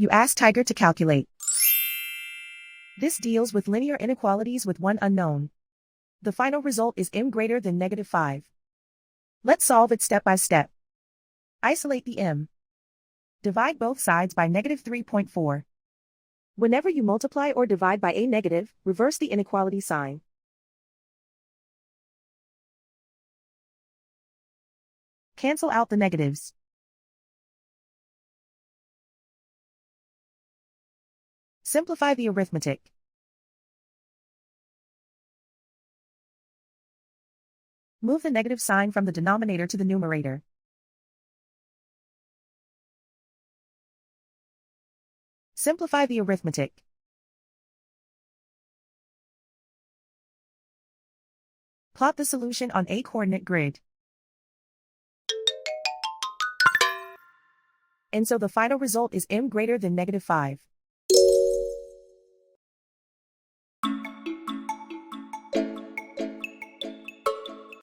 You ask Tiger to calculate. This deals with linear inequalities with one unknown. The final result is m greater than -5. Let's solve it step by step. Isolate the m. Divide both sides by -3.4. Whenever you multiply or divide by a negative, reverse the inequality sign. Cancel out the negatives. Simplify the arithmetic. Move the negative sign from the denominator to the numerator. Simplify the arithmetic. Plot the solution on a coordinate grid. And so the final result is m greater than -5.